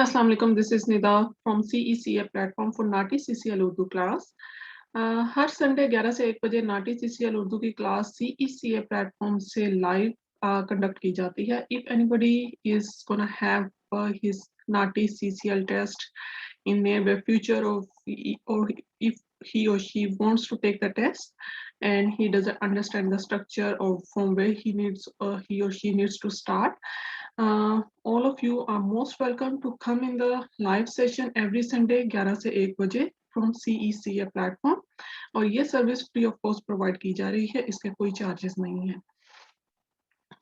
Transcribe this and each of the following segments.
Assalamu alaikum. This is Nida from CECA platform for NAATI CCL Urdu class. हर sunday 11 से 1 बजे NAATI CCL Urdu की class CECA platform से live conduct की जाती है. If anybody is gonna have his Nati CCL test in near future, or if he or she wants to take the test and he doesn't understand the structure or from where he or she needs to start, all of you are most welcome to come in the live session every Sunday 11 से 1 बजे from CECA platform. और ये service free of cost provide की जा रही है, इसके कोई चार्जेस नहीं है.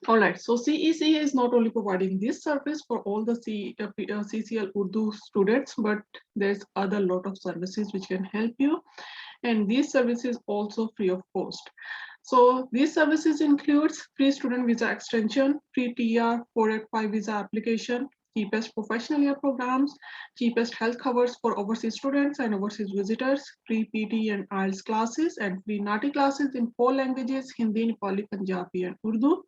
Alright, so CECA is not only providing this service for all the CCL Urdu students, but there's other lot of services which can help you, and these services also free of cost. So these services includes free student visa extension, free TR 485 visa application, cheapest professional year programs, cheapest health covers for overseas students and overseas visitors, free PT and IELTS classes, and free NATI classes in 4 languages, Hindi, Nepali, Punjabi, and Urdu.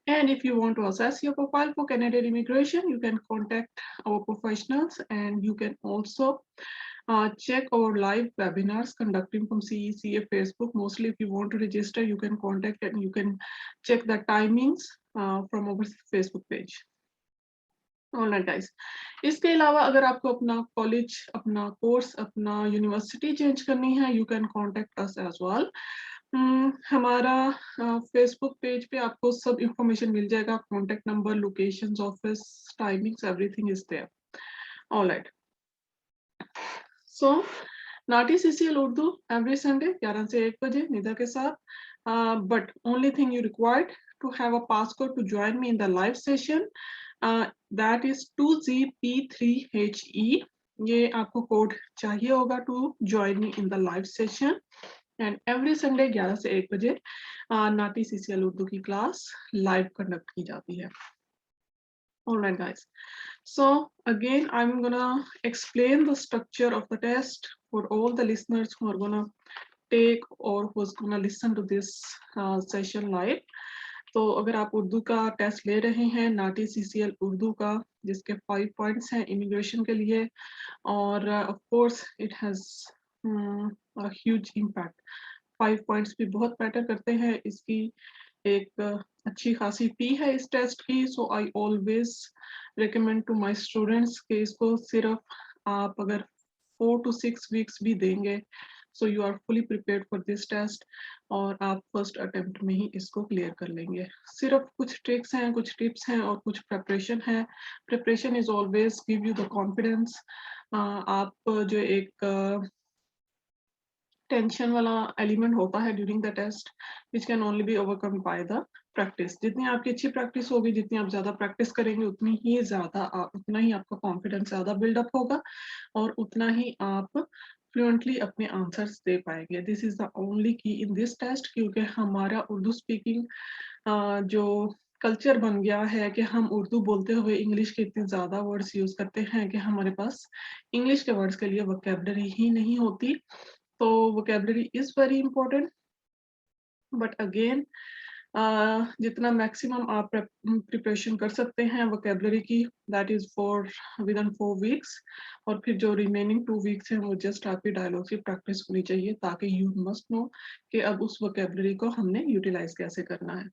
And if you want to assess your profile for Canadian immigration, you can contact our professionals, and you can also check our live webinars conducting from CECA Facebook. Mostly if you want to register, you can contact and you can check the timings from our Facebook page. Alright guys, इसके अलावा अगर आपको अपना college, अपना course, अपना university change करनी है, you can contact us as well. हमारा फेसबुक पेज पे आपको सब इंफॉर्मेशन मिल जाएगा, contact number, locations, office timings, everything is there. Alright, so NAATI CCL Urdu every sunday 11 से 1 बजे निदा के साथ. But only thing you required to have a passcode to join me in the live session. That is 2ZP3HE. ये आपको code चाहिए होगा to join me in the live session. And every Sunday 11 से 1 बजे नाटी CCL उर्दू की class live conduct की जाती है. Alright guys, so again I'm gonna explain the structure of the test for all the listeners who are gonna take or who's gonna listen to this session live. तो अगर आप उर्दू का test ले रहे हैं, नाटी CCL उर्दू का, जिसके 5 पॉइंट्स हैं इमिग्रेशन के लिए, और of course it has a huge impact. 5 points भी बहुत मैटर करते हैं. इसकी एक अच्छी खासी फी है इस टेस्ट की. So I always recommend to my students कि इसको सिर्फ आप अगर 4 to 6 वीक्स भी देंगे, so you are fully prepared for this test, और आप फर्स्ट अटेम्प्ट में ही इसको क्लियर कर लेंगे. सिर्फ कुछ ट्रिक्स हैं, कुछ टिप्स हैं और कुछ प्रिपरेशन है. Preparation is always give you the confidence. आप जो एक टेंशन वाला एलिमेंट होता है during the test, which can only be overcome by the practice. जितनी आपकी अच्छी प्रैक्टिस होगी, जितनी आप ज्यादा प्रैक्टिस करेंगे, उतना ही आपका कॉन्फिडेंस ज्यादा बिल्डअप होगा और उतना ही आप फ्लुएंटली अपने आंसर्स दे पाएंगे. दिस इज द ओनली की इन दिस टेस्ट, क्योंकि हमारा उर्दू स्पीकिंग जो कल्चर बन गया है कि हम उर्दू बोलते हुए इंग्लिश के इतने ज्यादा वर्ड्स यूज करते हैं कि हमारे पास इंग्लिश के वर्ड्स के लिए वोकैबुलरी ही नहीं होती. तो vocabulary is very important, but again जितना मैक्सिमम आप प्रिपरेशन कर सकते हैं वोकैबुलरी की, that is for with in 4 weeks. और फिर जो रिमेनिंग 2 वीक्स हैं वो जस्ट आपकी डायलॉग की प्रैक्टिस होनी चाहिए, ताकि यू मस्ट नो कि अब उस वोकैबुलरी को हमने यूटिलाइज कैसे करना है.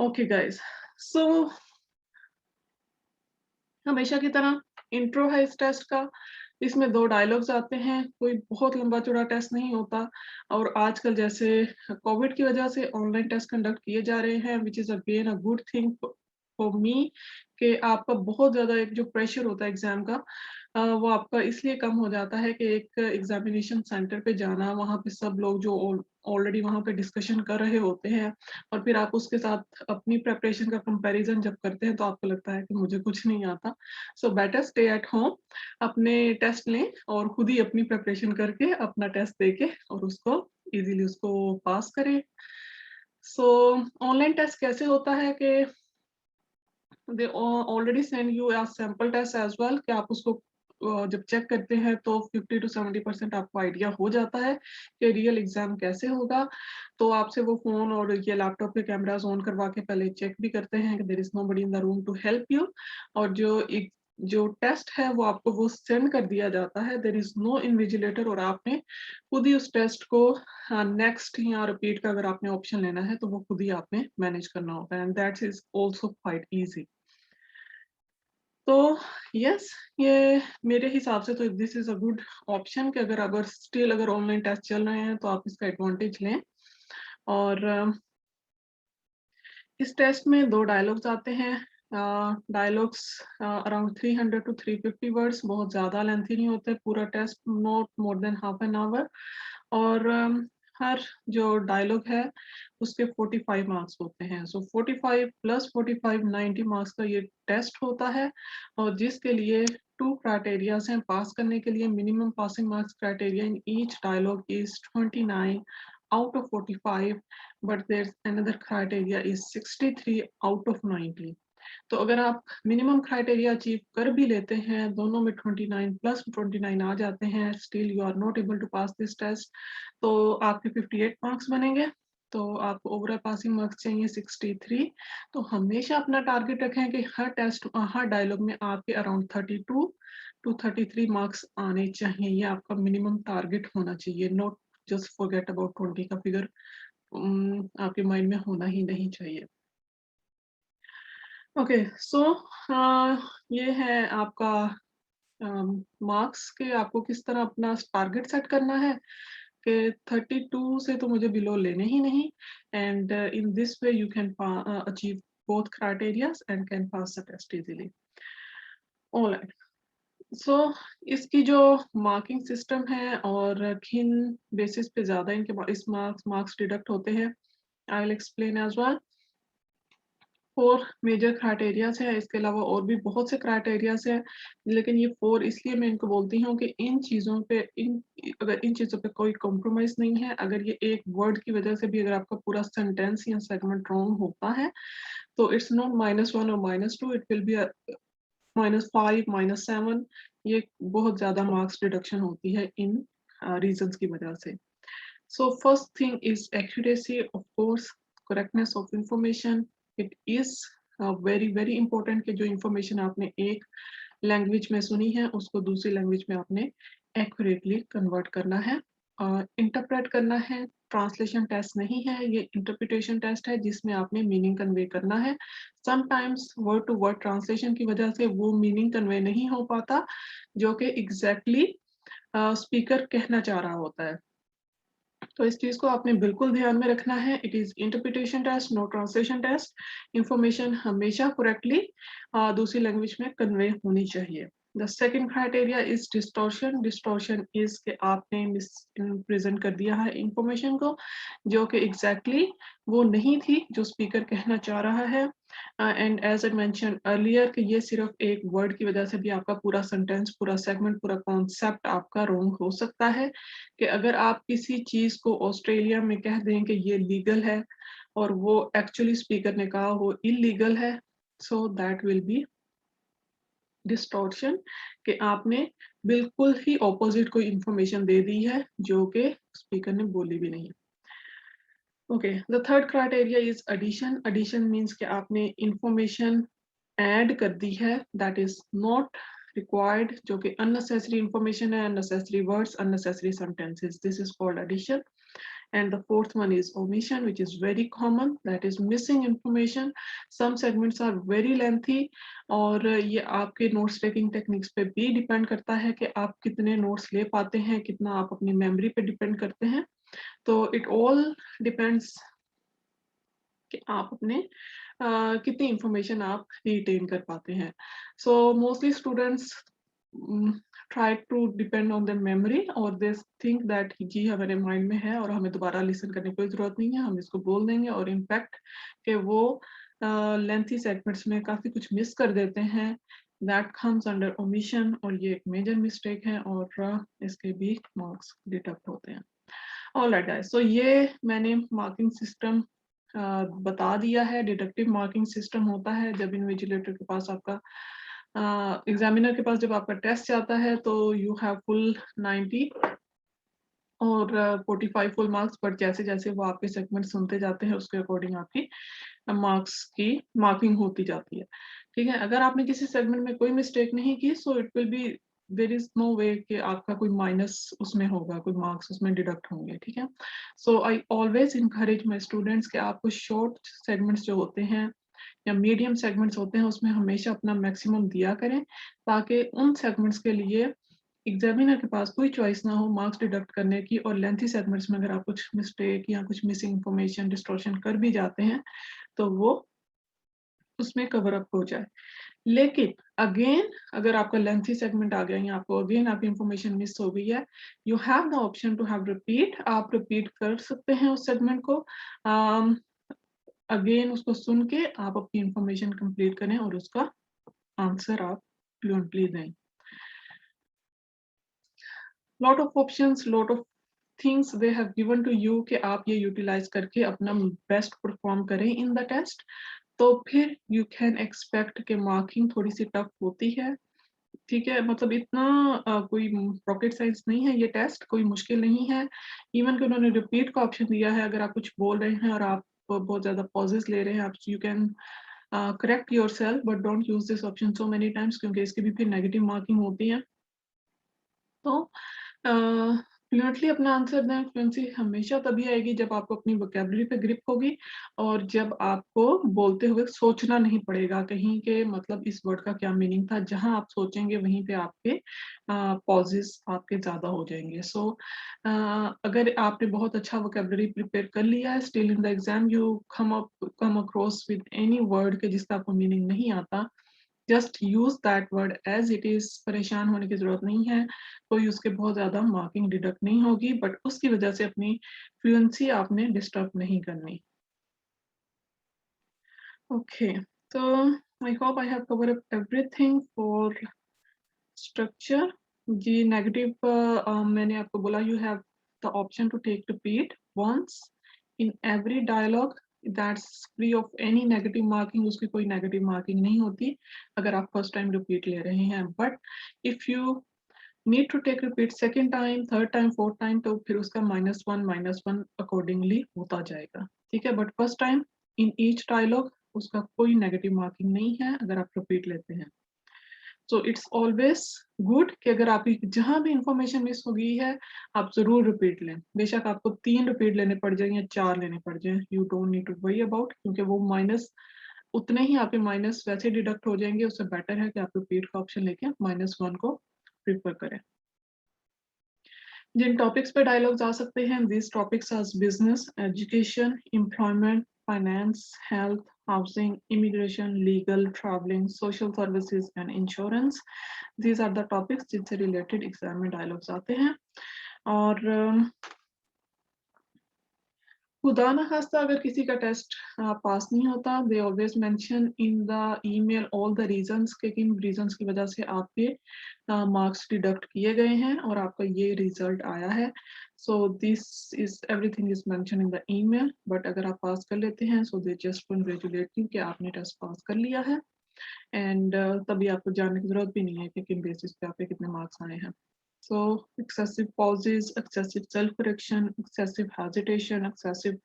ओके गाइस, सो हमेशा की तरह इंट्रो है इस टेस्ट का. इसमें 2 डायलॉग्स आते हैं, कोई बहुत लंबा चौड़ा टेस्ट नहीं होता. और आजकल जैसे कोविड की वजह से ऑनलाइन टेस्ट कंडक्ट किए जा रहे हैं, which is again a good thing for me, कि आपका बहुत ज्यादा एक जो प्रेशर होता है एग्जाम का, वो आपका इसलिए कम हो जाता है कि एक एग्जामिनेशन सेंटर पे जाना, वहाँ पे सब लोग जो ऑलरेडी वहाँ पे डिस्कशन कर रहे होते हैं, और फिर आप उसके साथ अपनी प्रेपरेशन का कंपैरिजन जब करते हैं तो आपको लगता है कि मुझे कुछ नहीं आता. So better stay at home, अपने टेस्ट लें और खुद ही अपनी प्रेपरेशन करके अपना टेस्ट देके और उसको इजीली उसको पास करें. सो ऑनलाइन टेस्ट कैसे होता है कि they already send you a sample test as well, कि आप उसको जब चेक करते हैं तो 50 to 70% आपको आइडिया हो जाता है कि रियल एग्जाम कैसे होगा. तो आपसे वो फोन और ये लैपटॉप के कैमरास ऑन करवा के पहले चेक भी करते हैं कि there is nobody in the room to help you. और जो जो टेस्ट है वो आपको वो सेंड कर दिया जाता है, देयर इज नो इन्विजिलेटर, और आपने खुद ही उस टेस्ट को नेक्स्ट या रिपीट का अगर आपने ऑप्शन लेना है तो वो खुद ही आपने मैनेज करना होता है, and that is also quite easy. तो यस, ये मेरे हिसाब से तो this is a good option कि अगर अगर स्टिल अगर ऑनलाइन टेस्ट चल रहे हैं तो आप इसका एडवांटेज लें। और इस टेस्ट में 2 डायलॉग्स आते हैं। डायलॉग्स अराउंड 300 टू 350 वर्ड्स, बहुत ज़्यादा लेंथी नहीं होते, पूरा test not more than half an hour. और हर जो डायलॉग है उसके 45 मार्क्स होते हैं। सो 45 प्लस 45 90 मार्क्स का ये टेस्ट होता है, और जिसके लिए 2 क्राइटेरियाज हैं पास करने के लिए। Minimum passing marks criteria in each dialogue is 29 out of 45, but there's another criteria is 63 out of 90। तो अगर आप मिनिमम क्राइटेरिया अचीव कर भी लेते हैं, दोनों में 29 प्लस 29 आ जाते हैं, still you are not able to pass this test, तो आपके 58 मार्क्स बनेंगे। तो आपको ओवरऑल पासिंग मार्क्स चाहिए 63। तो हमेशा अपना टारगेट रखें कि हर टेस्ट हर डायलॉग में आपके अराउंड 32 टू 33 मार्क्स आने चाहिए। ये आपका मिनिमम टारगेट होना चाहिए, नॉट जस्ट फॉरगेट अबाउट 20 का फिगर आपके माइंड में होना ही नहीं चाहिए। ओके, सो ये है आपका मार्क्स के आपको किस तरह अपना टारगेट सेट करना है कि 32 से तो मुझे बिलो लेने ही नहीं, and in this way you can achieve both criteria and can pass the test easily. Alright, so इसकी जो मार्किंग सिस्टम है और किन बेसिस पे ज्यादा इनके इस मार्क्स डिडक्ट होते हैं, I will explain as well. 4 major criterias है, इसके अलावा और भी बहुत से क्राइटेरियाज है, लेकिन ये 4 इसलिए मैं इनको बोलती हूँ कि इन चीज़ों पे अगर इन चीज़ों पे कोई कॉम्प्रोमाइज़ नहीं है, अगर ये एक वर्ड की वजह से भी अगर आपका पूरा सेंटेंस या सेगमेंट रॉन्ग होता है, तो इट्स नॉट -1 और -2, इट विल बी -5, -7। ये बहुत ज़्यादा मार्क्स डिडक्शन होती है इन रीजंस की वजह से। So first thing is accuracy, of course, correctness of information. It is very important कि जो information आपने एक लैंग्वेज में सुनी है उसको दूसरी लैंग्वेज में आपने accurately convert करना है, इंटरप्रेट करना है। ट्रांसलेशन टेस्ट नहीं है, ये इंटरप्रिटेशन टेस्ट है जिसमें आपने मीनिंग कन्वे करना है। Sometimes word to word translation की वजह से वो मीनिंग कन्वे नहीं हो पाता जो कि एग्जैक्टली स्पीकर कहना चाह रहा होता है। तो इस चीज को आपने बिल्कुल ध्यान में रखना है। It is interpretation test, no translation test. Information हमेशा करेक्टली दूसरी लैंग्वेज में कन्वे होनी चाहिए। The second criteria is distortion. Distortion is के आपने मिस प्रेजेंट कर दिया है इंफॉर्मेशन को जो कि एग्जैक्टली वो नहीं थी जो स्पीकर कहना चाह रहा है। And as I mention earlier कि ये सिर्फ एक वर्ड की वजह से भी आपका पूरा सेंटेंस, पूरा सेगमेंट, पूरा कॉन्सेप्ट आपका रॉन्ग हो सकता है। कि अगर आप किसी चीज को ऑस्ट्रेलिया में कह दें कि ये लीगल है और वो एक्चुअली स्पीकर ने कहा वो इलीगल है, so that will be distortion, कि आपने बिल्कुल ही ऑपोजिट कोई इंफॉर्मेशन दे दी है जो कि स्पीकर ने बोली भी नहीं। Okay, the third criteria is addition. Addition means कि आपने इंफॉर्मेशन ऐड कर दी है दैट इज नॉट required, जो कि unnecessary information है, unnecessary words, unnecessary sentences, this is called addition। And the fourth one is omission, which is very common, that is missing information। some segments are very lengthy और ये आपके notes taking techniques पे भी depend करता है कि आप कितने notes ले पाते हैं, कितना आप अपनी memory पे depend करते हैं। तो it all depends कि आप अपने कितनी इंफॉर्मेशन आप रिटेन कर पाते हैं। So mostly students try to depend on the memory और दे थिंक दैट जी हमारे माइंड में है और हमें दोबारा लिसन करने की कोई जरूरत नहीं है, हम इसको बोल देंगे। और इनफैक्ट कि वो लेंथी सेगमेंट्स में काफी कुछ मिस कर देते हैं, दैट कम्स अंडर ओमिशन, और ये एक मेजर मिस्टेक है और इसके भी मार्क्स डिडक्ट होते हैं। ऑलराइट गाइस, सो ये मैंने मार्किंग सिस्टम बता दिया है। डिडक्टिव मार्किंग सिस्टम होता है जब इन्विजिलेटर के पास आपका एग्जामिनर के पास जब आपका टेस्ट जाता है तो यू हैव फुल 90 और 45 फुल मार्क्स, बट जैसे जैसे वो आपके सेगमेंट सुनते जाते हैं उसके अकॉर्डिंग आपकी मार्क्स की मार्किंग होती जाती है। ठीक है? अगर आपने किसी सेगमेंट में कोई मिस्टेक नहीं की, so it will be there is no way कि आपका कोई माइनस उसमें होगा, कोई मार्क्स उसमें डिडक्ट होंगे, ठीक है? So I always encourage my students कि आपको शॉर्ट सेगमेंट्स जो होते हैं या मीडियम सेगमेंट्स होते हैं, उसमें हमेशा अपना मैक्सिमम दिया करें, ताकि उन सेगमेंट्स के लिए एग्ज़ामिनर के पास कोई चॉइस ना हो मार्क्स डिडक्ट करने की। और लेंथी सेगमेंट्स में अगर आप कुछ मिस्टेक या कुछ मिसिंग इन्फॉर्मेशन, डिस्टॉर्शन कर भी जाते हैं, तो वो उसमें कवर अप हो जाए। लेकिन अगेन अगर आपका लेंथी सेगमेंट आ गया या आपको अगेन आपकी इन्फॉर्मेशन मिस हो गई है, you have the option to have repeat. आप रिपीट कर सकते हैं उस सेगमेंट को। अगेन उसको सुन के आप अपनी इन्फॉर्मेशन कंप्लीट करें और उसका आंसर आप फ्लुएंटली दें। Lot of options, lot of things they have given to you कि आप ये यूटिलाइज करके अपना बेस्ट परफॉर्म करें इन द टेस्ट। तो फिर यू कैन एक्सपेक्ट कि मार्किंग थोड़ी सी टफ होती है। ठीक है, मतलब इतना कोई रॉकेट साइंस नहीं है ये टेस्ट, कोई मुश्किल नहीं है। इवन कि उन्होंने रिपीट का ऑप्शन दिया है, अगर आप कुछ बोल रहे हैं और आप बहुत ज़्यादा पॉजेज़ ले रहे हैं, आप you can correct yourself but don't use this option so many times, क्योंकि इसकी भी फिर नेगेटिव मार्किंग होती है। तो फ्लुएंटली अपना आंसर दें। फ्लुएंसी हमेशा तभी आएगी जब आपको अपनी वोकैब्युलरी पे ग्रिप होगी और जब आपको बोलते हुए सोचना नहीं पड़ेगा कहीं के मतलब इस वर्ड का क्या मीनिंग था। जहाँ आप सोचेंगे वहीं पे आपके पॉजेज़ आपके ज़्यादा हो जाएँगे। सो अगर आपने बहुत अच्छा वोकैब्युलरी प्रिपेयर कर लिया है, still in the exam you come across with any word के जिसका आपको मीनिंग नहीं आता, just use that word as it is. परेशान होने की ज़रूरत नहीं है, कोई उसके बहुत ज़्यादा मार्किंग डिडक्ट नहीं होगी, बट उसकी वजह से अपनी फ्लुएंसी आपने डिस्टर्ब नहीं करनी। Okay, so I hope I have covered up everything for structure। जी, नेगेटिव मैंने आपको बोला you have the option to take repeat once in every dialogue, that's free of any negative marking. उसकी कोई negative marking नहीं होती अगर आप फर्स्ट टाइम रिपीट ले रहे हैं। But if you need to take repeat second time, third time, fourth time, तो फिर उसका -1 अकॉर्डिंगली होता जाएगा। ठीक है, but first time in each dialogue उसका कोई नेगेटिव मार्किंग नहीं है अगर आप रिपीट लेते हैं। सो इट्स ऑलवेज गुड कि अगर आपकी जहाँ भी इंफॉर्मेशन मिस हो गई है, आप ज़रूर रिपीट लें। बेशक आपको 3 रिपीट लेने पड़ जाएँ या 4 लेने पड़ जाएँ, you don't need to worry about, क्योंकि वो माइनस उतने ही आपके माइनस वैसे डिडक्ट हो जाएँगे। उससे बेटर है कि आप रिपीट का ऑप्शन लेके -1 को प्रेफर करें। जिन टॉपिक्स पे डायलॉग्स आ सकते हैं, these topics as business, education, employment, finance, health, housing, immigration, legal, traveling, social services and insurance। These are the topics जिनसे related एग्जाम में डायलॉग्स आते हैं। और खुदा ना खास्ता अगर किसी का टेस्ट पास नहीं होता, they always mention in the email all the reasons कि किन रीजंस की वजह से आपके मार्क्स डिडक्ट किए गए हैं और आपका ये रिजल्ट आया है। So this is everything is mention in the email. But अगर आप पास कर लेते हैं, सो दे जस्ट कंग्रेचुलेट यू कि आपने टेस्ट पास कर लिया है। एंड तभी आपको जानने की जरूरत भी नहीं है कि किन बेसिस पे आपके कितने मार्क्स आए हैं। So excessive pauses, excessive self-correction, excessive hesitation, excessive